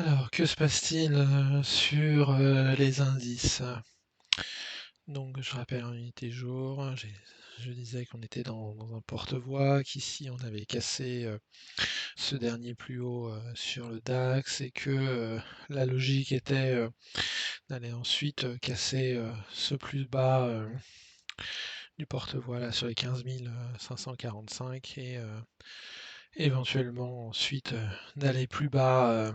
Alors, que se passe-t-il sur les indices? Donc, je rappelle en unité jour, je disais qu'on était dans un porte-voix, qu'ici on avait cassé ce dernier plus haut sur le DAX et que la logique était d'aller ensuite casser ce plus bas du porte-voix là sur les 15 545 et éventuellement ensuite d'aller plus bas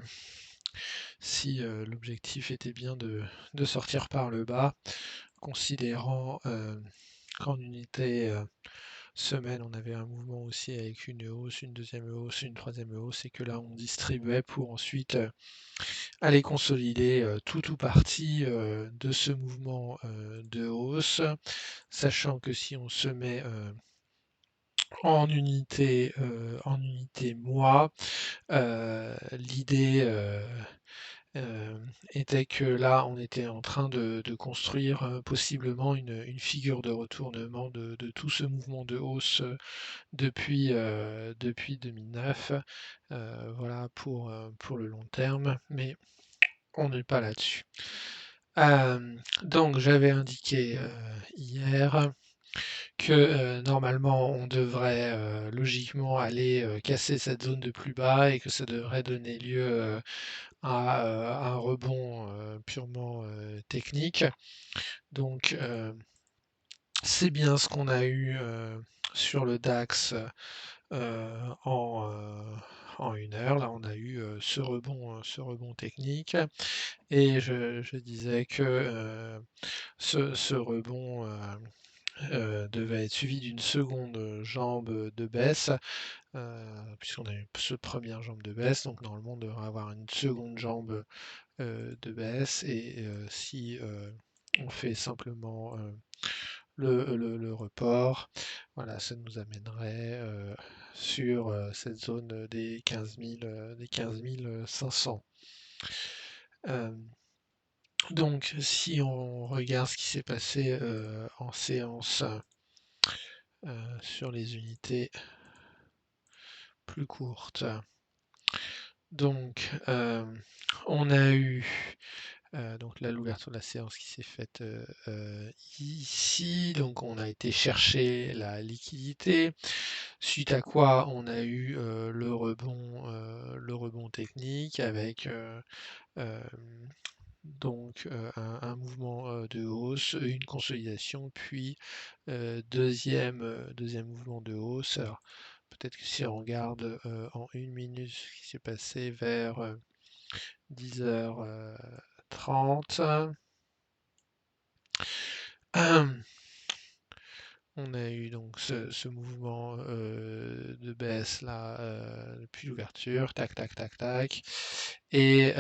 si l'objectif était bien de sortir par le bas, considérant qu'en unité semaine, on avait un mouvement aussi avec une hausse, une deuxième hausse, une troisième hausse, et que là, on distribuait pour ensuite aller consolider tout ou partie de ce mouvement de hausse, sachant que si on se met en unité mois, l'idée était que là, on était en train de construire possiblement une figure de retournement de tout ce mouvement de hausse depuis 2009. Voilà pour le long terme, mais on n'est pas là-dessus. Donc j'avais indiqué hier que normalement on devrait logiquement aller casser cette zone de plus bas et que ça devrait donner lieu à un rebond purement technique. Donc c'est bien ce qu'on a eu sur le DAX euh, en, euh, en 1 heure. Là, on a eu ce rebond technique et je disais que ce rebond devait être suivi d'une seconde jambe de baisse, puisqu'on a eu ce première jambe de baisse, donc normalement on devrait avoir une seconde jambe de baisse et si on fait simplement le report, voilà, ça nous amènerait sur cette zone des 15 000, des 15 500. Euh, donc, si on regarde ce qui s'est passé en séance sur les unités plus courtes, donc on a eu donc là l'ouverture de la séance qui s'est faite ici, donc on a été chercher la liquidité, suite à quoi on a eu le rebond technique avec euh, donc un mouvement de hausse, une consolidation, puis deuxième mouvement de hausse. Alors peut-être que si on regarde en 1 minute ce qui s'est passé vers 10h30, on a eu donc ce mouvement de baisse là depuis l'ouverture, tac tac tac tac, et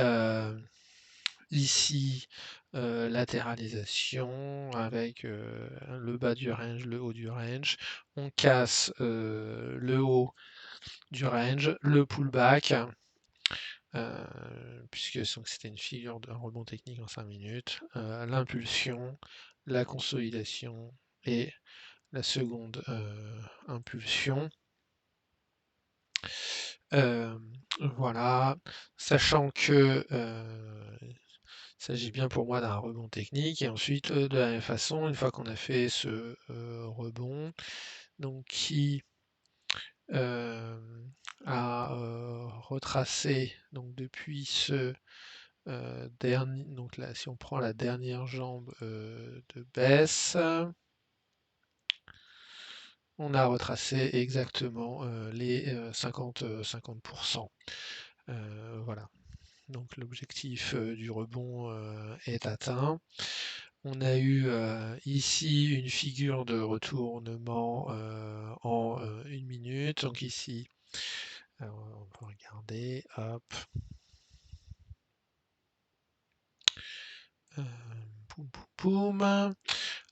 ici latéralisation avec le bas du range, le haut du range, on casse le haut du range, le pullback, puisque c'était une figure d'un rebond technique en 5 minutes, l'impulsion, la consolidation et la seconde impulsion. Euh, voilà, sachant que il s'agit bien pour moi d'un rebond technique, et ensuite de la même façon, une fois qu'on a fait ce rebond, donc qui euh, a retracé donc depuis ce dernier, donc là si on prend la dernière jambe de baisse, on a retracé exactement les 50%. Voilà. Donc l'objectif du rebond est atteint. On a eu ici une figure de retournement en 1 minute. Donc ici, on peut regarder, hop, poum poum poum,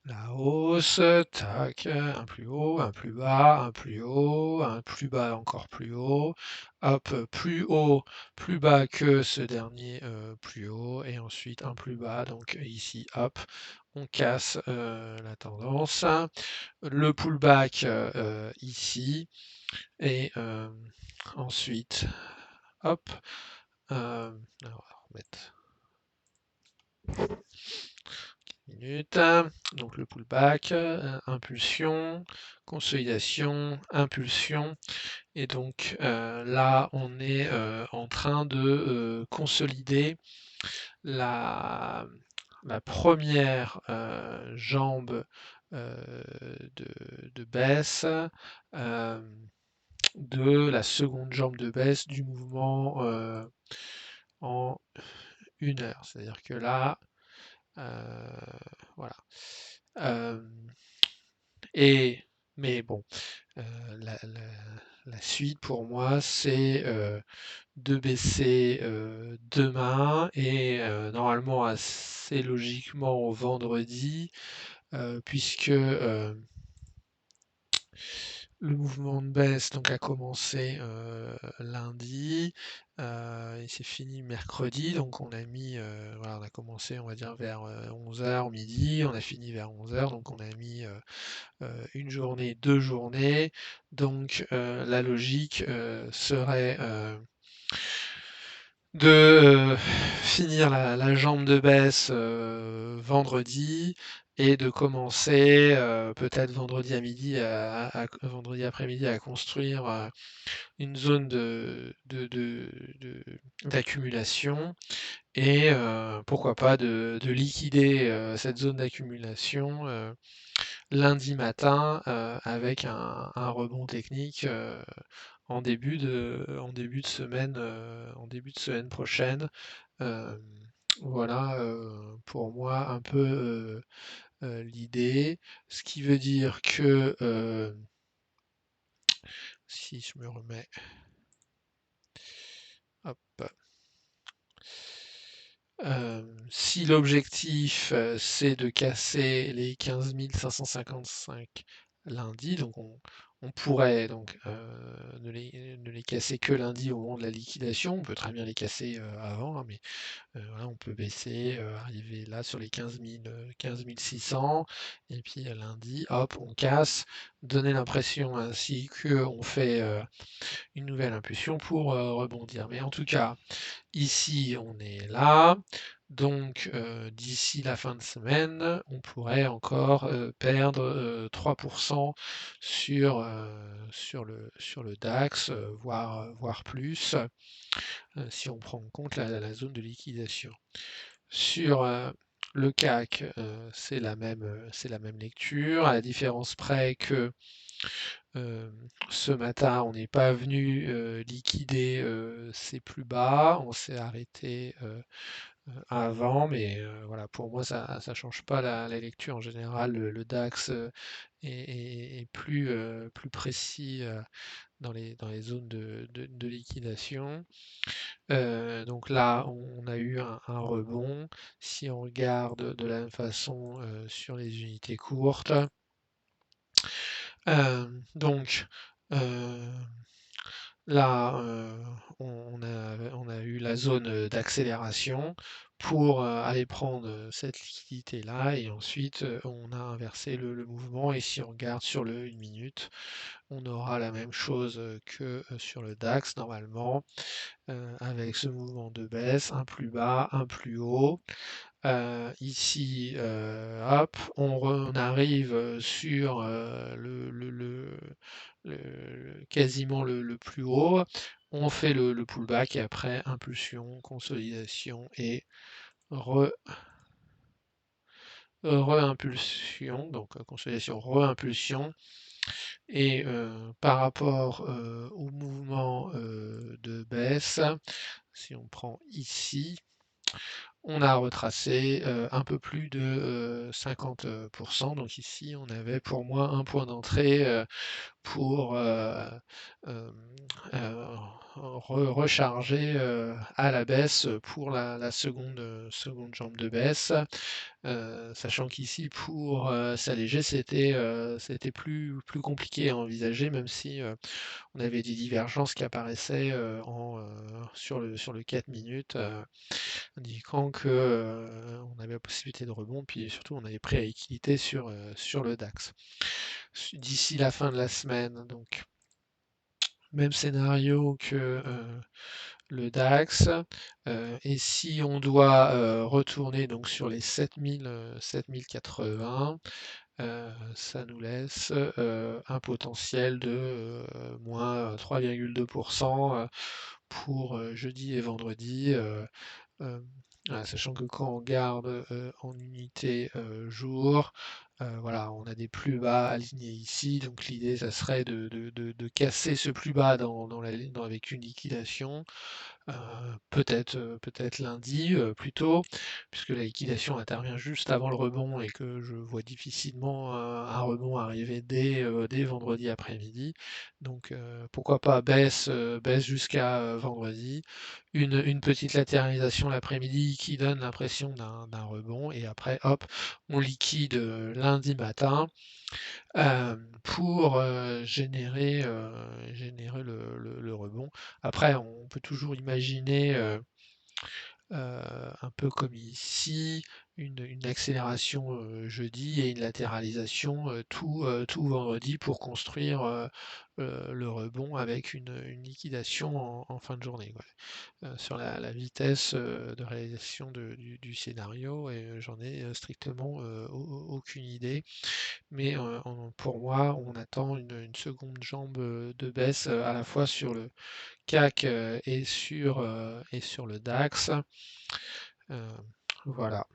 la hausse, tac, un plus haut, un plus bas, un plus haut, un plus bas, encore plus haut, hop, plus haut, plus bas que ce dernier plus haut, et ensuite un plus bas, donc ici, hop, on casse la tendance, le pullback ici, et ensuite, hop, Alors, on va remettre minutes. Donc le pullback, impulsion, consolidation, impulsion. Et donc là, on est en train de consolider la, la première jambe de baisse de la seconde jambe de baisse du mouvement en 1 heure. C'est-à-dire que là, voilà. Euh, mais bon, euh, la suite pour moi, c'est de baisser demain et normalement assez logiquement au vendredi, puisque le mouvement de baisse donc a commencé lundi, et c'est fini mercredi, donc on a mis, voilà, on a commencé on va dire vers 11 h midi, on a fini vers 11 h, donc on a mis une journée, 2 journées, donc la logique serait de finir la jambe de baisse vendredi et de commencer peut-être vendredi à midi, vendredi après-midi à construire une zone d'accumulation et pourquoi pas de liquider cette zone d'accumulation lundi matin avec un rebond technique en début de semaine prochaine. Euh, voilà pour moi un peu l'idée. Ce qui veut dire que si je me remets, hop, si l'objectif c'est de casser les 15 555 lundi, donc on pourrait donc ne les casser que lundi au moment de la liquidation. On peut très bien les casser avant, hein, mais voilà, on peut baisser, arriver là sur les 15 600, et puis lundi, hop, on casse, donner l'impression ainsi qu'on fait une nouvelle impulsion pour rebondir. Mais en tout cas, ici, on est là. Donc, d'ici la fin de semaine, on pourrait encore perdre 3% sur le DAX, voire plus, si on prend en compte la zone de liquidation. Sur le CAC, c'est la même lecture, à la différence près que euh, ce matin, on n'est pas venu liquider ses plus bas, on s'est arrêté avant, mais voilà, pour moi, ça ne change pas la lecture. En général, le DAX est plus précis dans les zones de liquidation. Donc là, on a eu un rebond. Si on regarde de la même façon sur les unités courtes, donc euh, là, on a eu la zone d'accélération pour aller prendre cette liquidité-là et ensuite on a inversé le mouvement et si on regarde sur le 1 minute, on aura la même chose que sur le DAX normalement avec ce mouvement de baisse, un plus bas, un plus haut. Ici, hop, on arrive sur quasiment le plus haut. On fait le pullback et après impulsion, consolidation et re, re-impulsion. Donc consolidation, re-impulsion. Et par rapport au mouvement de baisse, si on prend ici, on a retracé un peu plus de 50%. Donc ici, on avait pour moi un point d'entrée pour recharger à la baisse pour la seconde jambe de baisse. Sachant qu'ici, pour s'alléger, c'était plus compliqué à envisager, même si on avait des divergences qui apparaissaient sur le 4 minutes, indiquant que on avait la possibilité de rebond, puis surtout on avait pris à liquidité sur le DAX. D'ici la fin de la semaine, donc même scénario que le DAX. Et si on doit retourner donc sur les 7080, ça nous laisse un potentiel de moins 3,2% pour jeudi et vendredi. Voilà, sachant que quand on regarde en unité jour, voilà, on a des plus bas alignés ici, donc l'idée, ça serait de casser ce plus bas avec une liquidation, peut-être lundi plutôt, puisque la liquidation intervient juste avant le rebond et que je vois difficilement un rebond arriver dès vendredi après-midi. Donc pourquoi pas baisse jusqu'à vendredi, une petite latéralisation l'après-midi qui donne l'impression d'un rebond, et après hop, on liquide lundi matin pour générer le rebond. Après, on peut toujours imaginer, un peu comme ici, une accélération jeudi et une latéralisation tout vendredi pour construire le rebond avec une liquidation en fin de journée. Ouais. Sur la vitesse de réalisation du scénario, et j'en ai strictement aucune idée. Mais pour moi, on attend une seconde jambe de baisse à la fois sur le CAC et sur le DAX. Euh, voilà.